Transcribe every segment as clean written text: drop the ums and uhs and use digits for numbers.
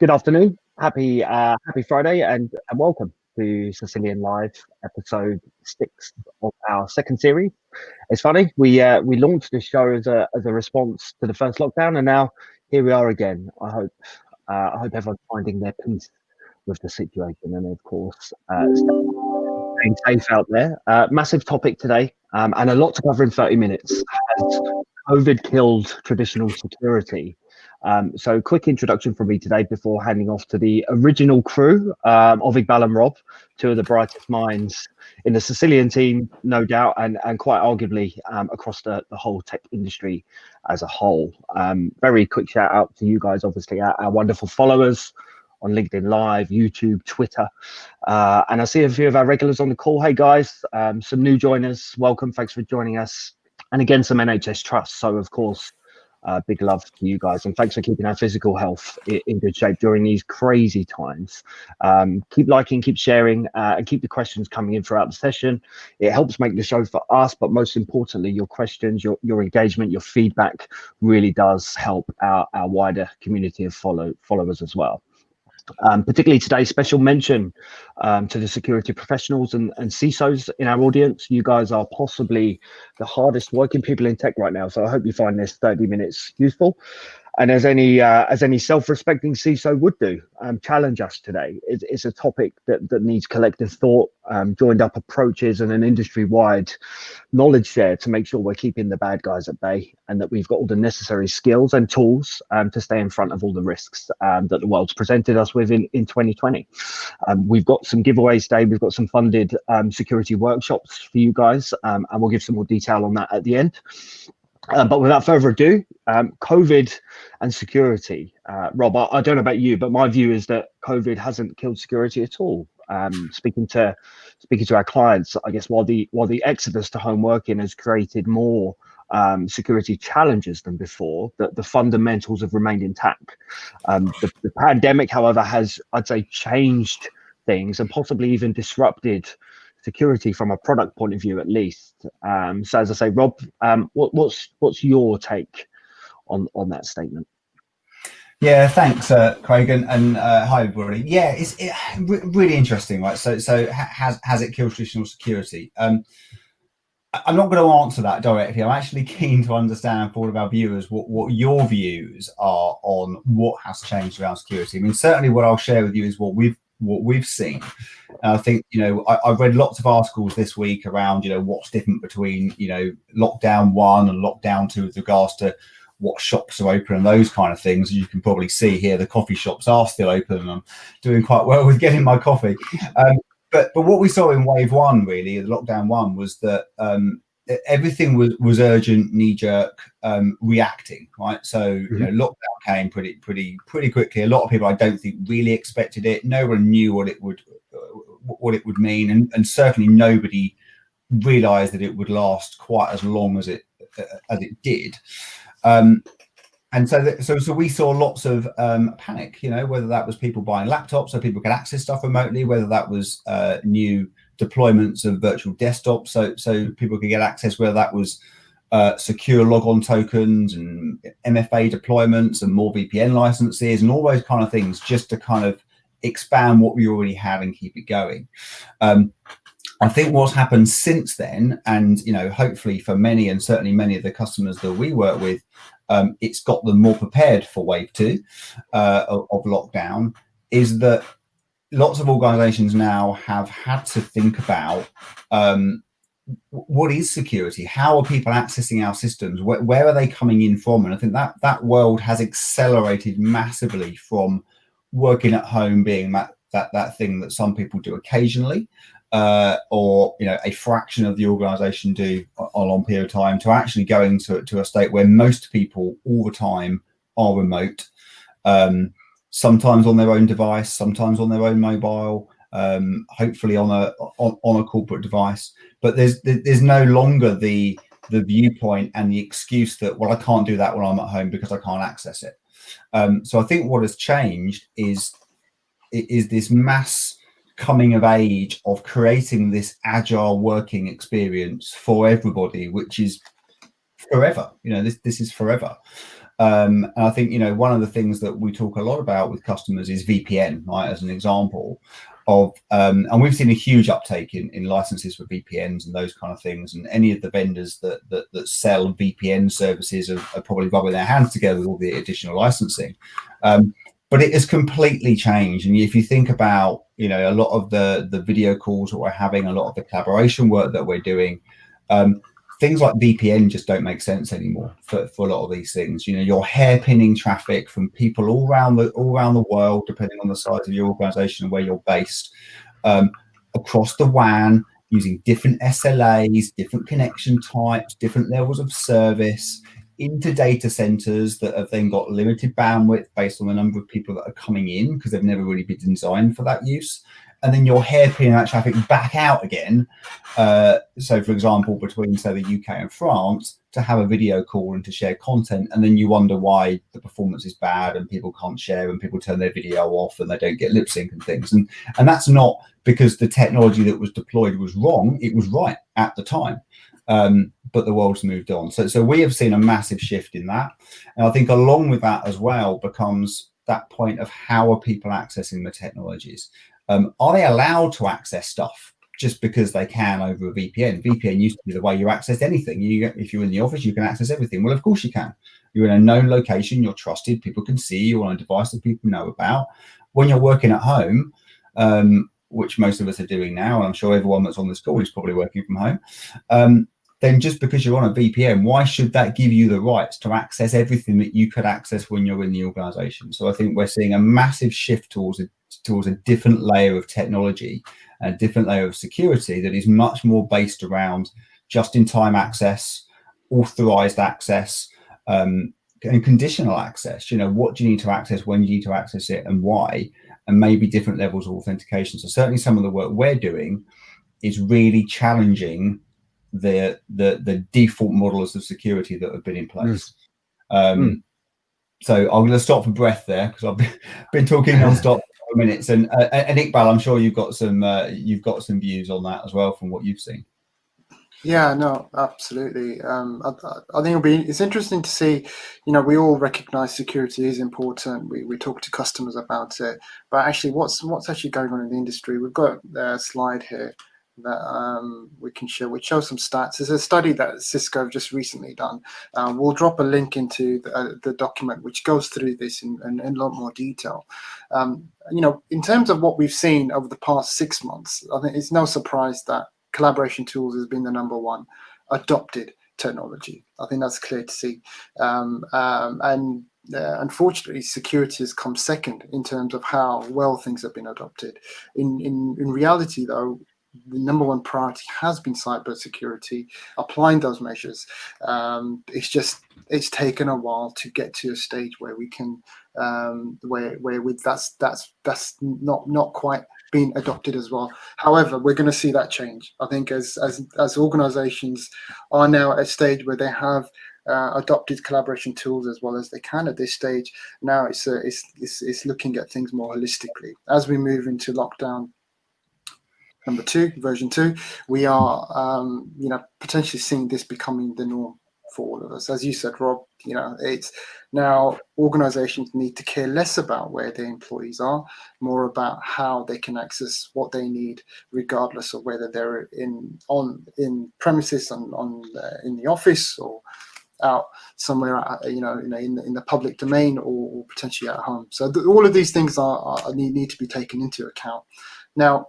Good afternoon. Happy Friday, and welcome to Cisilion Live, episode 6 of our second series. It's funny, we launched this show as a response to the first lockdown, and now here we are again. I hope everyone's finding their peace with the situation, and of course, staying safe out there. Massive topic today, and a lot to cover in 30 minutes. Has COVID killed traditional security? So quick introduction from me today before handing off to the original crew of Iqbal and Rob, two of the brightest minds in the Cisilion team, no doubt, and quite arguably across the whole tech industry as a whole. Very quick shout out to you guys, obviously, our wonderful followers on LinkedIn Live, YouTube, Twitter. And I see a few of our regulars on the call. Hey guys, some new joiners, welcome, thanks for joining us. And again, some NHS trusts. So of course, big love to you guys, and thanks for keeping our physical health in good shape during these crazy times. Keep liking, keep sharing, and keep the questions coming in throughout the session. It helps make the show for us, but most importantly, your questions, your engagement, your feedback really does help our wider community of followers as well. Particularly today, special mention to the security professionals and CISOs in our audience. You guys are possibly the hardest working people in tech right now, so I hope you find this 30 minutes useful. And as any self-respecting CISO would do, challenge us today. It's a topic that needs collective thought, joined up approaches, and an industry-wide knowledge share to make sure we're keeping the bad guys at bay, and that we've got all the necessary skills and tools to stay in front of all the risks that the world's presented us with in 2020. We've got some giveaways today. We've got some funded security workshops for you guys, and we'll give some more detail on that at the end. But without further ado, COVID and security. Rob, I don't know about you, but my view is that COVID hasn't killed security at all. Speaking to our clients, I guess while the exodus to home working has created more security challenges than before, the fundamentals have remained intact. The pandemic, however, has, I'd say, changed things and possibly even disrupted security from a product point of view, at least. So as I say, Rob, what's your take on that statement? Yeah, thanks, Craig, and hi everybody. Yeah, it's really interesting, right? So has it killed traditional security? I'm not going to answer that directly. I'm actually keen to understand for all of our viewers what your views are on what has changed around security. I mean, certainly what I'll share with you is what we've seen. And I think, I've read lots of articles this week around, what's different between, lockdown 1 and lockdown 2 with regards to what shops are open and those kind of things. As you can probably see here, the coffee shops are still open, and I'm doing quite well with getting my coffee. But what we saw in wave 1, really, the lockdown 1, was that everything was urgent, knee-jerk, reacting, right? So lockdown came pretty quickly. A lot of people, I don't think, really expected it. No one knew what it would mean, and certainly nobody realised that it would last quite as long as it did. And so we saw lots of panic, whether that was people buying laptops so people could access stuff remotely, whether that was new deployments of virtual desktops so people could get access, whether that was secure logon tokens and MFA deployments and more VPN licenses and all those kind of things, just to kind of expand what we already had and keep it going. I think what's happened since then, and hopefully for many, and certainly many of the customers that we work with, it's got them more prepared for wave 2 of lockdown, is that lots of organizations now have had to think about what is security? How are people accessing our systems? Where are they coming in from? And I think that world has accelerated massively from working at home being that thing that some people do occasionally, or a fraction of the organization do on a long period of time, to actually going to a state where most people all the time are remote, sometimes on their own device, sometimes on their own mobile, hopefully on a corporate device. But there's no longer the viewpoint and the excuse that, well, I can't do that when I'm at home because I can't access it. So I think what has changed is this mass coming of age of creating this agile working experience for everybody, which is forever. This is forever. And I think, one of the things that we talk a lot about with customers is VPN, right, as an example of, and we've seen a huge uptake in licenses for VPNs and those kind of things. And any of the vendors that sell VPN services are probably rubbing their hands together with all the additional licensing. But it has completely changed. And if you think about, a lot of the video calls that we're having, a lot of the collaboration work that we're doing, things like VPN just don't make sense anymore for a lot of these things. You're hairpinning traffic from people all around the world, depending on the size of your organization and where you're based, across the WAN, using different SLAs, different connection types, different levels of service, into data centers that have then got limited bandwidth based on the number of people that are coming in, because they've never really been designed for that use. And then you're hairpinning that traffic back out again. So, for example, between, say, the UK and France, to have a video call and to share content, and then you wonder why the performance is bad and people can't share and people turn their video off and they don't get lip sync and things. And that's not because the technology that was deployed was wrong. It was right at the time. But the world's moved on. So we have seen a massive shift in that. And I think along with that as well becomes that point of how are people accessing the technologies? Are they allowed to access stuff just because they can over a VPN? VPN used to be the way you accessed anything. If you're in the office, you can access everything. Well, of course you can. You're in a known location, you're trusted, people can see you on a device that people know about. When you're working at home, which most of us are doing now, and I'm sure everyone that's on this call is probably working from home, then just because you're on a VPN, why should that give you the rights to access everything that you could access when you're in the organization? So I think we're seeing a massive shift towards a different layer of technology and a different layer of security that is much more based around just-in-time access, authorized access, and conditional access. What do you need to access, when do you need to access it, and why, and maybe different levels of authentication. So certainly some of the work we're doing is really challenging the default models of security that have been in place. So I'm going to stop for breath there because I've been talking non-stop for minutes. And Iqbal, I'm sure you've got some views on that as well from what you've seen. Yeah, no, absolutely. I think it's interesting to see. We all recognise security is important. We talk to customers about it, but actually, what's actually going on in the industry? We've got a slide here that we can share, which shows some stats. There's a study that Cisco have just recently done. We'll drop a link into the document, which goes through this in a lot more detail. In terms of what we've seen over the past 6 months, I think it's no surprise that collaboration tools has been the number one adopted technology. I think that's clear to see. Unfortunately, security has come second in terms of how well things have been adopted. In reality, though, the number one priority has been cybersecurity, applying those measures. It's taken a while to get to a stage where we can, that's not quite been adopted as well. However, we're going to see that change. I think as organizations are now at a stage where they have adopted collaboration tools as well as they can at this stage. Now it's looking at things more holistically. As we move into lockdown number 2, version 2, we are potentially seeing this becoming the norm for all of us. As you said, Rob, it's now organizations need to care less about where their employees are, more about how they can access what they need, regardless of whether they're in premises in the office or out somewhere, in the public domain or potentially at home. So all of these things need to be taken into account. Now,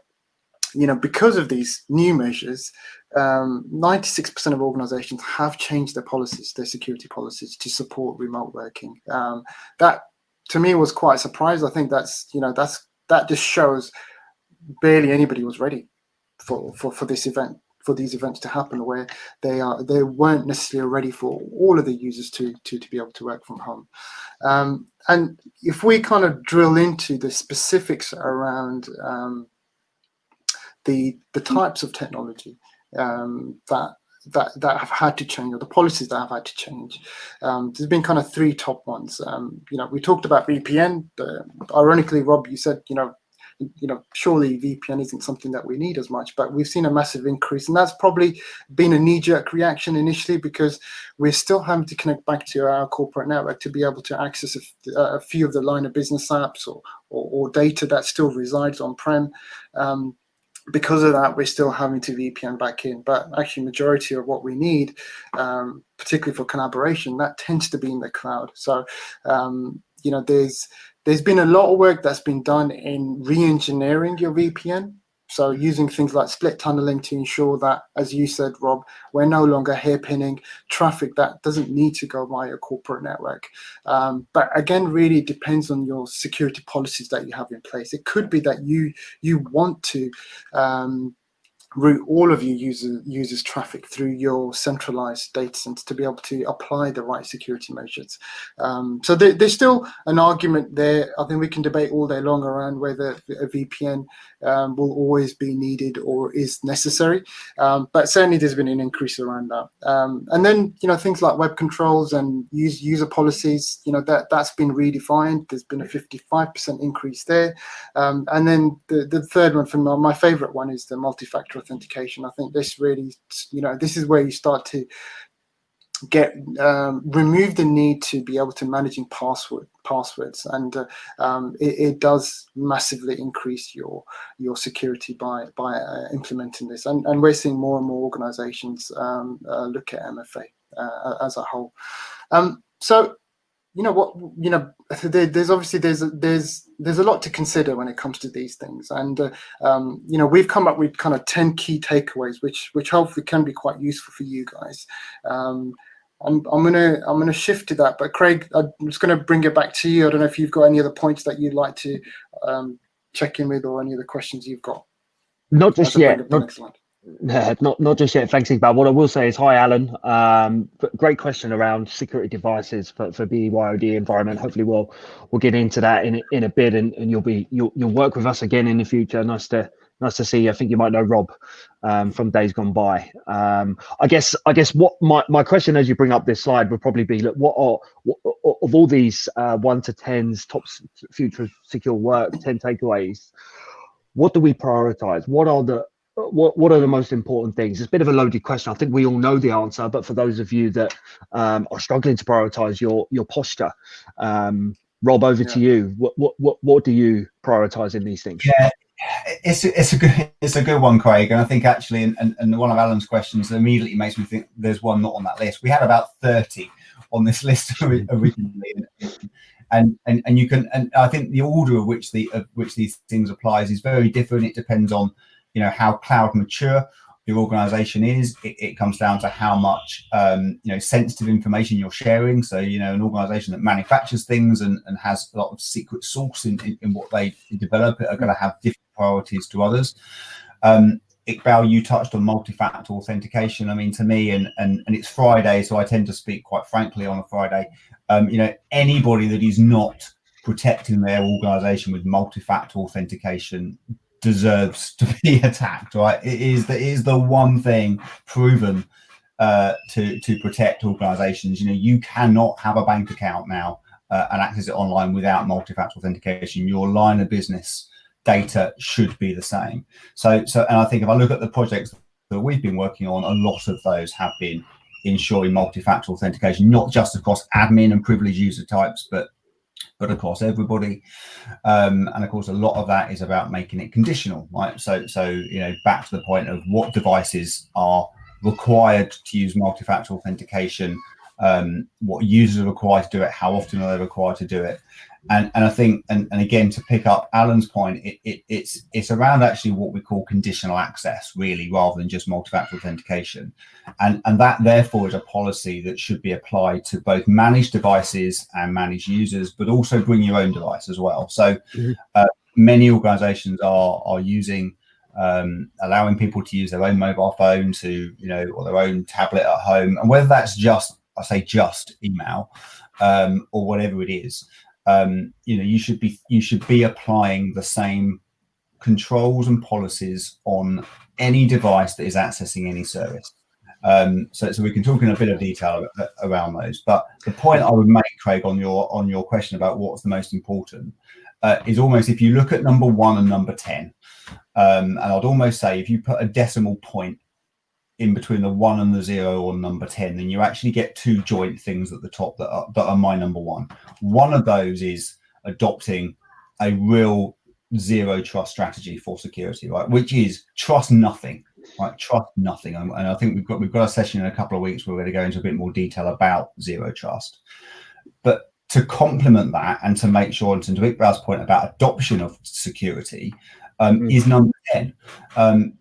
because of these new measures, 96% of organizations have changed their security policies to support remote working. That to me was quite a surprise. I think that just shows barely anybody was ready for this event, for these events to happen, where they weren't necessarily ready for all of the users to be able to work from home. And if we kind of drill into the specifics around the types of technology that have had to change, or the policies that have had to change, there's been kind of 3 top ones. We talked about VPN. Ironically, Rob, you said surely VPN isn't something that we need as much, but we've seen a massive increase, and that's probably been a knee-jerk reaction initially, because we're still having to connect back to our corporate network to be able to access a few of the line of business apps or data that still resides on-prem. Because of that, we're still having to VPN back in, but actually majority of what we need, particularly for collaboration, that tends to be in the cloud. So, there's been a lot of work that's been done in re-engineering your VPN. So using things like split tunneling to ensure that, as you said, Rob, we're no longer hairpinning traffic that doesn't need to go via a corporate network. But again, really depends on your security policies that you have in place. It could be that you want to route all of your users traffic through your centralized data center to be able to apply the right security measures. So there's still an argument there. I think we can debate all day long around whether a VPN will always be needed or is necessary. But certainly there's been an increase around that. And then, things like web controls and user policies, that's been redefined. There's been a 55% increase there. And then the third one, from my favorite one, is the multi-factor authentication. I think this really, this is where you start to remove the need to be able to managing passwords, and it does massively increase your security by implementing this. And we're seeing more and more organizations look at MFA as a whole. So there's obviously there's a lot to consider when it comes to these things, and we've come up with kind of 10 key takeaways, which hopefully can be quite useful for you guys. I'm gonna shift to that, but Craig, I'm just gonna bring it back to you. I don't know if you've got any other points that you'd like to check in with, or any other questions you've got. Not just yet. Not just yet. Thanks, Iqbal. What I will say is, hi, Alan. Great question around security devices for BYOD environment. Hopefully, we'll get into that in a bit, and you'll work with us again in the future. Nice to see you. I think you might know Rob from days gone by. I guess what my question as you bring up this slide would probably be, look, what of all these 1 to 10's top future secure work 10 takeaways, what do we prioritize? What are the most important things? It's a bit of a loaded question. I think we all know the answer, but for those of you that are struggling to prioritize your posture, Rob, over to you. What do you prioritize in these things? Yeah, it's a good one, Craig. And I think actually, and one of Alan's questions immediately makes me think there's one not on that list. We had about 30 on this list originally, and you can, and I think the order of which these things applies is very different. It depends on how cloud mature your organization is. It comes down to how much sensitive information you're sharing. So an organization that manufactures things and has a lot of secret sauce in what they develop are going to have different priorities to others. Iqbal, you touched on multi-factor authentication. I mean, to me, and it's Friday, so I tend to speak quite frankly on a Friday. Anybody that is not protecting their organization with multi-factor authentication deserves to be attacked, right? It is the one thing proven to protect organizations. You cannot have a bank account now and access it online without multi-factor authentication. Your line of business data should be the same. So and I think if I look at the projects that we've been working on, a lot of those have been ensuring multi-factor authentication, not just across admin and privileged user types, but across everybody. And of course, a lot of that is about making it conditional, right? So back to the point of what devices are required to use multi-factor authentication, what users are required to do it, how often are they required to do it. And I think, and again, to pick up Alan's point, it's around actually what we call conditional access, really, rather than just multi-factor authentication. And that therefore is a policy that should be applied to both managed devices and managed users, but also bring your own device as well. So many organizations are using, allowing people to use their own mobile phone or their own tablet at home. And whether that's just email or whatever it is, you should be applying the same controls and policies on any device that is accessing any service. So we can talk in a bit of detail around those. But the point I would make, Craig, on your question about what's the most important, is almost, if you look at number 1 and number 10, and I'd almost say if you put a decimal point in between the 1 and the 0 on number 10, then you actually get 2 joint things at the top that are my number 1. One of those is adopting a real zero trust strategy for security, right? Which is trust nothing, right? Trust nothing. And I think we've got a session in a couple of weeks where we're going to go into a bit more detail about zero trust. But to complement that and to make sure, and to Iqbal's point about adoption of security, is number 10,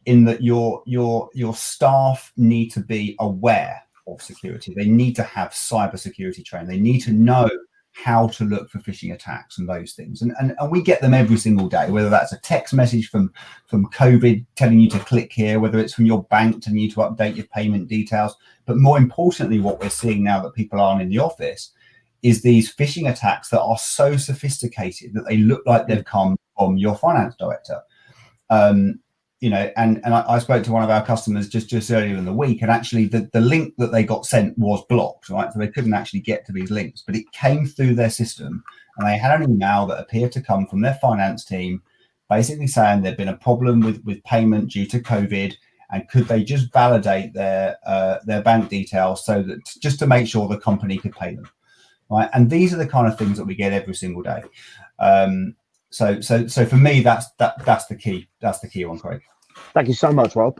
in that your staff need to be aware of security. They need to have cyber security training. They need to know how to look for phishing attacks and those things. And we get them every single day, whether that's a text message from COVID telling you to click here, whether it's from your bank telling you to update your payment details. But more importantly, what we're seeing now that people aren't in the office is these phishing attacks that are so sophisticated that they look like they've come from your finance director. And I spoke to one of our customers just earlier in the week, and actually the link that they got sent was blocked, right? So they couldn't actually get to these links, but it came through their system, and they had an email that appeared to come from their finance team, basically saying there'd been a problem with payment due to COVID, and could they just validate their bank details so that just to make sure the company could pay them, right? And these are the kind of things that we get every single day. So for me, that's the key. That's the key one, Craig. Thank you so much, Rob.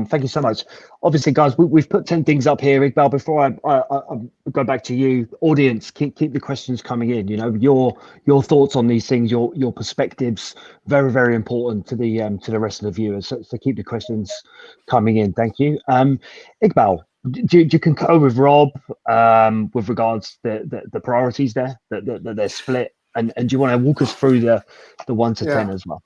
Thank you so much. Obviously, guys, we've put 10 things up here. Iqbal, before I go back to you, audience, keep the questions coming in. You know, your thoughts on these things, your perspectives, very, very important to the rest of the viewers. So keep the questions coming in. Thank you. Iqbal, do you concur with Rob with regards to the priorities there, that they're split? And do you want to walk us through the 1 to 10 as well?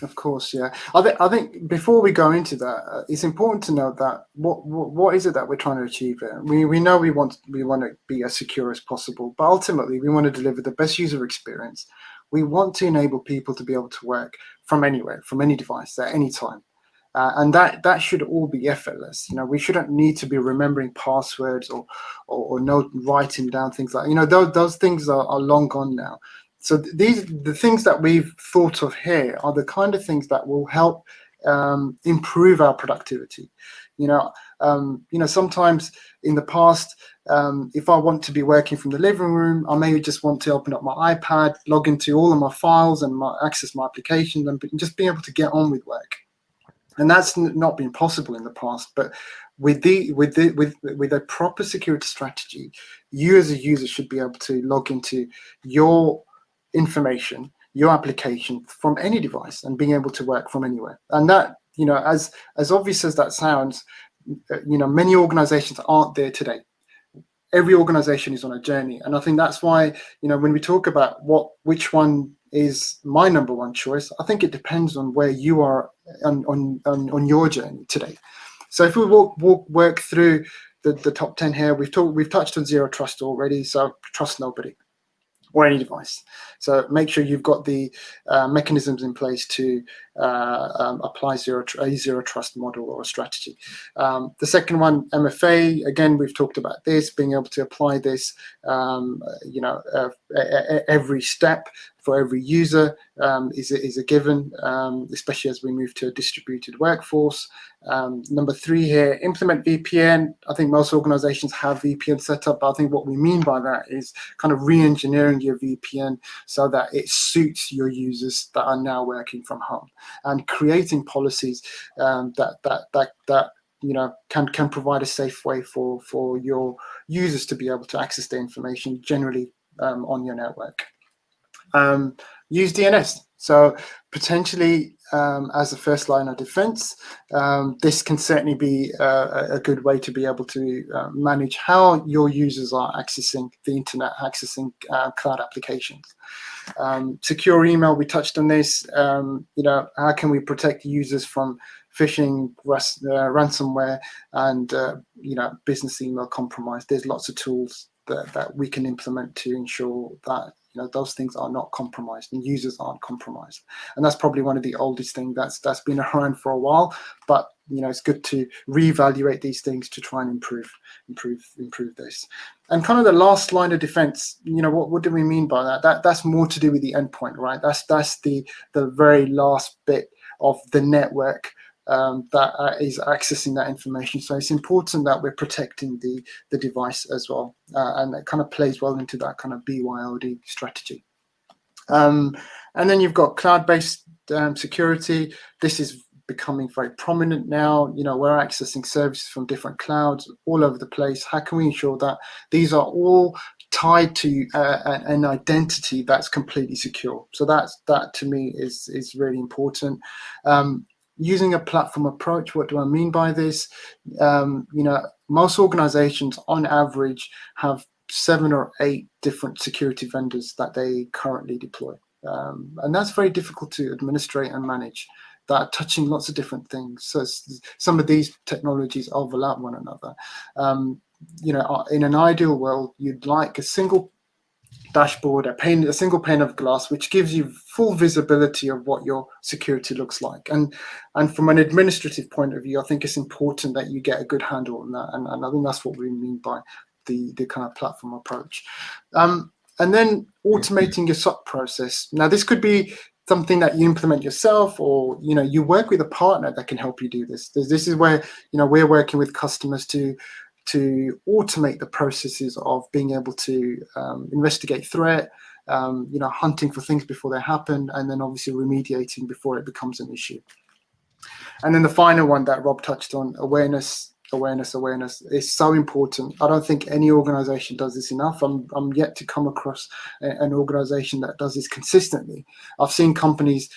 Of course, yeah. I think before we go into that, it's important to note that what is it that we're trying to achieve here? We know we want to be as secure as possible, but ultimately we want to deliver the best user experience. We want to enable people to be able to work from anywhere, from any device at any time, and that should all be effortless. You know, we shouldn't need to be remembering passwords or writing down things like, you know, those things are long gone now. So the things that we've thought of here are the kind of things that will help improve our productivity. You know, sometimes in the past, if I want to be working from the living room, I may just want to open up my iPad, log into all of my files and access my applications, and just be able to get on with work. And that's not been possible in the past. But with a proper security strategy, you as a user should be able to log into your information, your application from any device, and being able to work from anywhere. And that, you know, as obvious as that sounds, you know, many organizations aren't there today. Every organization is on a journey, and I think that's why, you know, when we talk about which one is my number 1 choice, I think it depends on where you are on your journey today. So if we work through the top 10 here, we've touched on zero trust already. So trust nobody or any device. So make sure you've got the mechanisms in place to apply a zero trust model or a strategy. The second one, MFA, again, we've talked about this, being able to apply this, you know, every step for every user is a given, especially as we move to a distributed workforce. Number 3 here, implement VPN. I think most organizations have VPN set up, but I think what we mean by that is kind of re-engineering your VPN so that it suits your users that are now working from home, and creating policies that you know can provide a safe way for your users to be able to access the information generally on your network. Use DNS. So potentially as a first line of defense, this can certainly be a good way to be able to manage how your users are accessing the internet, accessing cloud applications. Secure email, we touched on this. You know, how can we protect users from phishing, ransomware, and you know, business email compromise? There's lots of tools that we can implement to ensure that those things are not compromised and users aren't compromised. And that's probably one of the oldest things that's been around for a while, but it's good to reevaluate these things to try and improve this. And kind of the last line of defense, what do we mean by that? That's more to do with the endpoint, right? That's the very last bit of the network that is accessing that information. So it's important that we're protecting the device as well, and it kind of plays well into that kind of BYOD strategy. And then you've got cloud-based security. This is becoming very prominent now. We're accessing services from different clouds all over the place. How can we ensure that these are all tied to an identity that's completely secure? So that to me is really important. Using a platform approach, what do I mean by this? Most organizations on average have 7 or 8 different security vendors that they currently deploy. And that's very difficult to administrate and manage, that are touching lots of different things. So some of these technologies overlap one another. In an ideal world, you'd like a single dashboard, a single pane of glass, which gives you full visibility of what your security looks like. And from an administrative point of view, I think it's important that you get a good handle on that. And I think that's what we mean by the kind of platform approach. And then automating your SOC process. Now, this could be something that you implement yourself, or you work with a partner that can help you do this. This is where we're working with customers to automate the processes of being able to investigate threat, hunting for things before they happen, and then obviously remediating before it becomes an issue. And then the final one that Rob touched on, awareness is so important. I don't think any organization does this enough. I'm yet to come across an organization that does this consistently. I've seen companies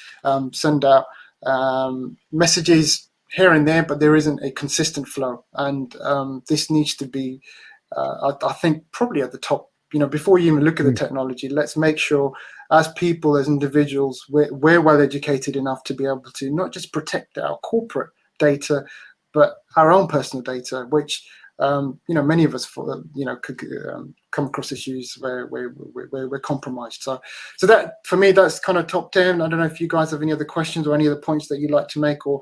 send out messages here and there, but there isn't a consistent flow. And this needs to be, I think, probably at the top. Before you even look at the technology, let's make sure as people, as individuals, we're well educated enough to be able to not just protect our corporate data, but our own personal data, which many of us could come across issues where we're compromised. So that, for me, that's kind of top 10. I don't know if you guys have any other questions or any other points that you'd like to make, or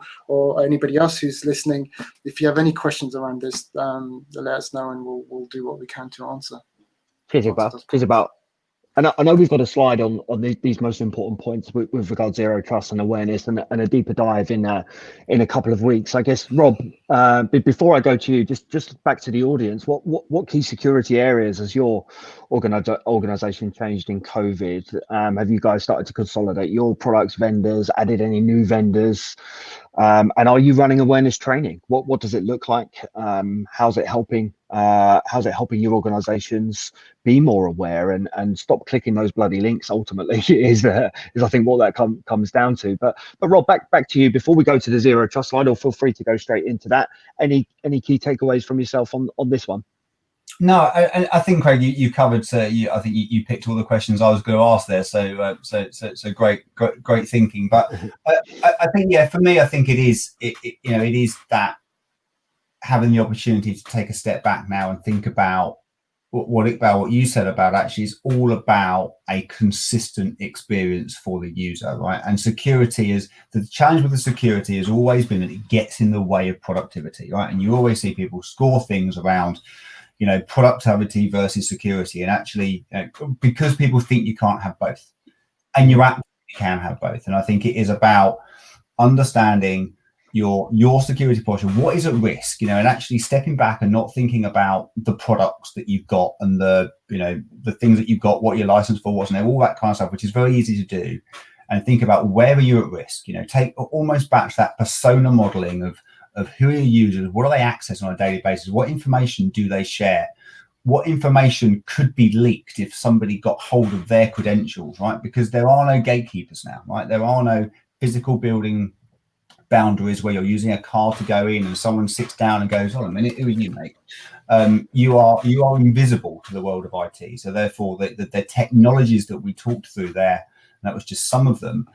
anybody else who's listening. If you have any questions around this, let us know, and we'll do what we can to answer. Cheers, Iqbal. And I know we've got a slide on these most important points with regard to zero trust and awareness, and a deeper dive in a couple of weeks. I guess, Rob, before I go to you, just back to the audience, what key security areas has your organization changed in COVID? Have you guys started to consolidate your products, vendors, added any new vendors? And are you running awareness training? What does it look like? How's it helping? How's it helping your organizations be more aware and stop clicking those bloody links? Ultimately, is I think what that comes down to. But Rob, back to you before we go to the zero trust slide, or feel free to go straight into that. Any key takeaways from yourself on this one? No, I think, Craig, you covered. I think you picked all the questions I was going to ask there. So great thinking. But I think, for me, I think it is that having the opportunity to take a step back now and think about what you said about, actually is all about a consistent experience for the user, right? And security is the challenge with the security has always been that it gets in the way of productivity, right? And you always see people score things around productivity versus security, and actually because people think you can't have both, and you absolutely can have both. And I think it is about understanding your security posture, what is at risk, and actually stepping back and not thinking about the products that you've got and the things that you've got, what you're licensed for, what's in there, all that kind of stuff, which is very easy to do, and think about where are you at risk. Take almost back to that persona modeling of who are your users, what are they accessing on a daily basis, what information do they share, what information could be leaked if somebody got hold of their credentials, right? Because there are no gatekeepers now, right? There are no physical building boundaries where you're using a car to go in and someone sits down and goes, hold on a minute, who are you, mate? You are invisible to the world of IT. So therefore the technologies that we talked through there, and that was just some of them,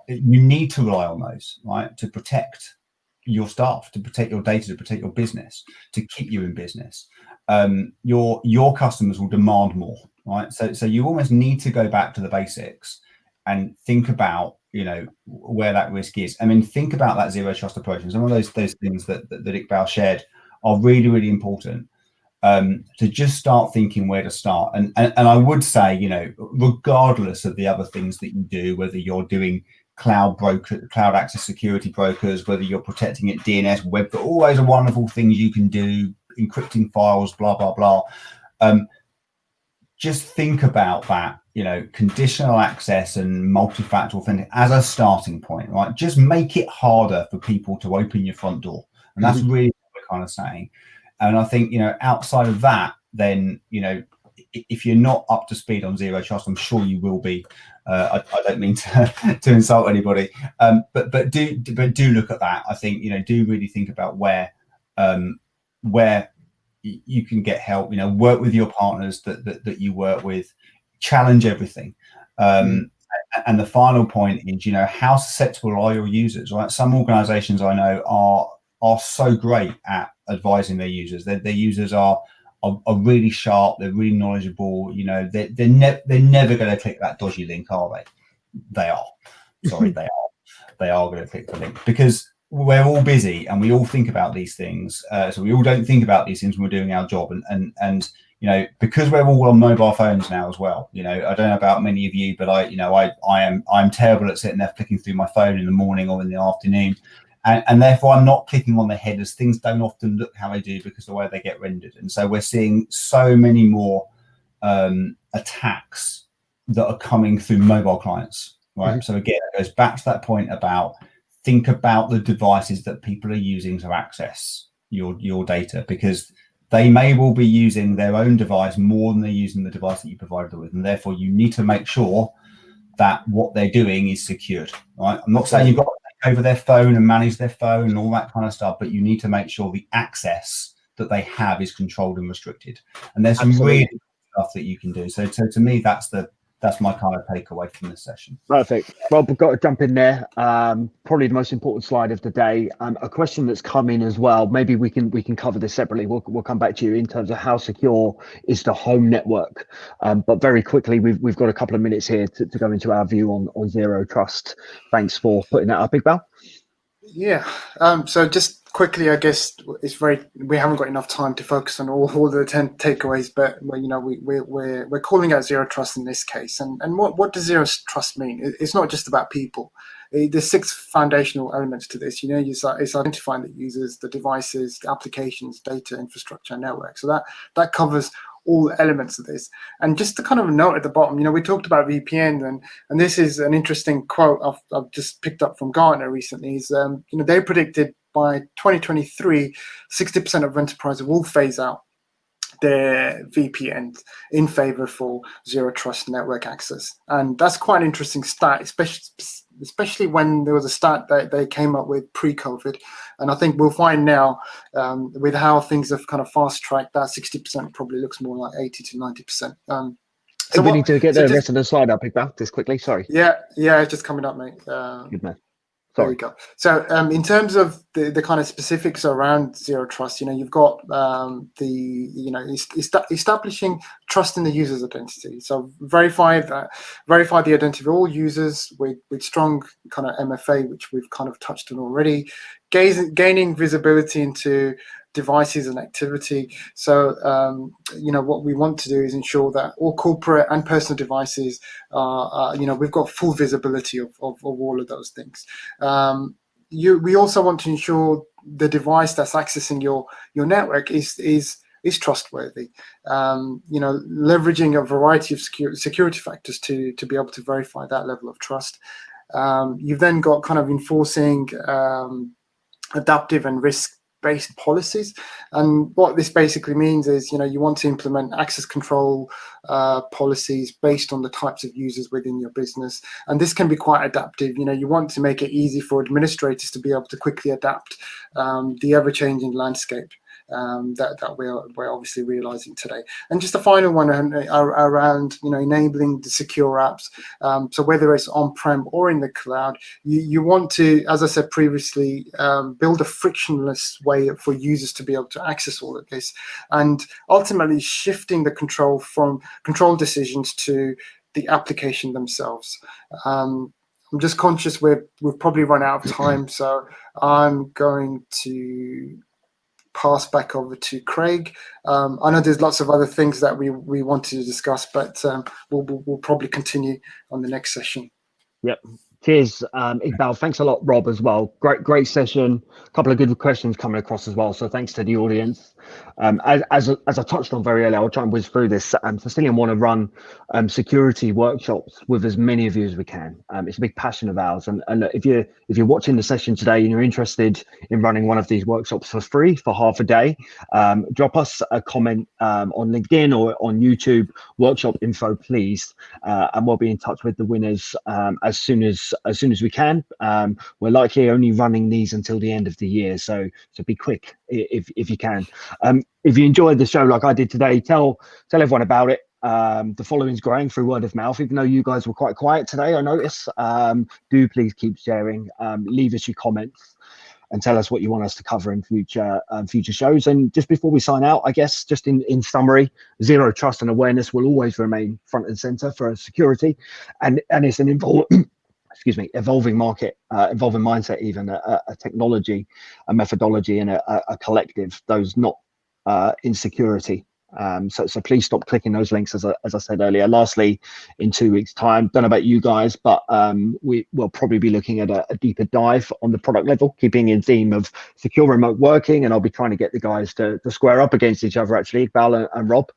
you need to rely on those, right, to protect your staff, to protect your data, to protect your business, to keep you in business. Your customers will demand more, right? So you almost need to go back to the basics and think about, where that risk is. I mean, think about that zero trust approach. And some of those things that Iqbal shared are really, really important. To just start thinking where to start. And I would say, regardless of the other things that you do, whether you're doing cloud access security brokers, whether you're protecting it, DNS, web, all those are wonderful things you can do, encrypting files, blah, blah, blah. Just think about that, conditional access and multi-factor authentication as a starting point, right? Just make it harder for people to open your front door. And that's really what we're kind of saying. And I think, outside of that, then, if you're not up to speed on zero trust, I'm sure you will be. I don't mean to insult anybody, but do look at that. I think, do really think about where you can get help. Work with your partners that you work with, challenge everything. And the final point is, how susceptible are your users? Right? Some organisations I know are so great at advising their users. Their users are really sharp. They're really knowledgeable. They're never going to click that dodgy link, are they? They are. Sorry, they are. They are going to click the link because we're all busy and we all think about these things. So we all don't think about these things when we're doing our job. And because we're all on mobile phones now as well. I don't know about many of you, but I'm terrible at sitting there flicking through my phone in the morning or in the afternoon. And therefore, I'm not clicking on the headers. Things don't often look how they do because of the way they get rendered. And so we're seeing so many more attacks that are coming through mobile clients, right? So again, it goes back to that point about think about the devices that people are using to access your data, because they may well be using their own device more than they're using the device that you provided them with. And therefore, you need to make sure that what they're doing is secured, right? I'm not saying you've got over their phone and manage their phone and all that kind of stuff, but you need to make sure the access that they have is controlled and restricted. And there's some really good stuff that you can do. So to me, that's my kind of takeaway from this session. Perfect. Well, we've got to jump in there. Probably the most important slide of the day. A question that's come in as well. Maybe we can cover this separately. We'll come back to you in terms of how secure is the home network. But very quickly, we've got a couple of minutes here to go into our view on zero trust. Thanks for putting that up, Iqbal. Yeah. So just quickly, I guess we haven't got enough time to focus on all the 10 takeaways, but we're calling out zero trust in this case. And what does zero trust mean? It's not just about people. There's 6 foundational elements to this. It's identifying the users, the devices, the applications, data, infrastructure, and network. So that covers all elements of this. And just to kind of note at the bottom, we talked about VPN, and this is an interesting quote I've just picked up from Gartner recently. Is they predicted by 2023, 60% of enterprises will phase out their VPN in favor for zero trust network access. And that's quite an interesting stat, especially when there was a stat that they came up with pre-COVID. And I think we'll find now with how things have kind of fast-tracked, that 60% probably looks more like 80 to 90%. So we need to get the rest of the slide up, Iqbal, just quickly. Sorry. Yeah, it's just coming up, mate. Good man. There we go. So in terms of the kind of specifics around zero trust, you've got establishing trust in the user's identity. So verify the identity of all users with strong kind of MFA, which we've kind of touched on already. Gaining visibility into devices and activity. So what we want to do is ensure that all corporate and personal devices we've got full visibility of all of those things. We also want to ensure the device that's accessing your network is trustworthy. Leveraging a variety of security factors to be able to verify that level of trust. You've then got kind of enforcing adaptive and risk-based policies, and what this basically means is you want to implement access control policies based on the types of users within your business, and this can be quite adaptive. You want to make it easy for administrators to be able to quickly adapt the ever-changing landscape. that we're obviously realizing today. And just a final one around enabling the secure apps. So whether it's on-prem or in the cloud, you want to, as I said previously, build a frictionless way for users to be able to access all of this, and ultimately shifting the control decisions to the application themselves. I'm just conscious we've probably run out of time, so I'm going to pass back over to Craig. I know there's lots of other things that we wanted to discuss, but we'll probably continue on the next session. Yep. Cheers, Iqbal. Thanks a lot, Rob, as well. Great session. A couple of good questions coming across as well. So thanks to the audience. As I touched on very early, I'll try and whiz through this. Cisilion want to run security workshops with as many of you as we can. It's a big passion of ours. And if you're watching the session today and you're interested in running one of these workshops for free for half a day, drop us a comment on LinkedIn or on YouTube, workshop info, please, and we'll be in touch with the winners as soon as we can. We're likely only running these until the end of the year, so be quick if you can. If you enjoyed the show like I did today, tell everyone about it. The following's growing through word of mouth, even though you guys were quite quiet today, I notice. Do please keep sharing, leave us your comments and tell us what you want us to cover in future shows. And just before we sign out, I guess, just in summary, zero trust and awareness will always remain front and center for security, and it's an evolving market, evolving mindset, even a technology, a methodology, and a collective, those not in security. So please stop clicking those links, as I said earlier. Lastly, in 2 weeks' time, don't know about you guys, but we will probably be looking at a deeper dive on the product level, keeping in theme of secure remote working, and I'll be trying to get the guys to square up against each other, actually, Iqbal and Rob,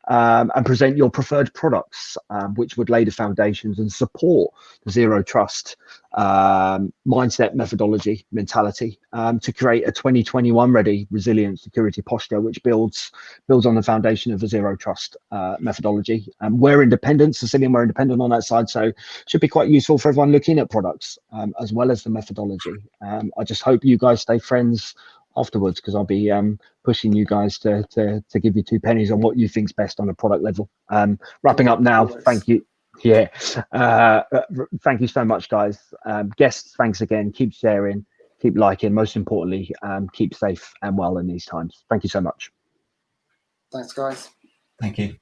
and present your preferred products, which would lay the foundations and support the zero trust mindset, methodology, mentality, to create a 2021 ready resilient security posture, which builds on the foundation of a zero trust methodology. We're independent, Cisilion, we're independent on that side, so should be quite useful for everyone looking at products as well as the methodology. I just hope you guys stay friends afterwards, because I'll be pushing you guys to give you 2 pennies on what you think's best on a product level. Wrapping up now. Thank you. Yeah, thank you so much, guys. Guests, thanks again. Keep sharing, keep liking, most importantly, keep safe and well in these times. Thank you so much. Thanks, guys. Thank you.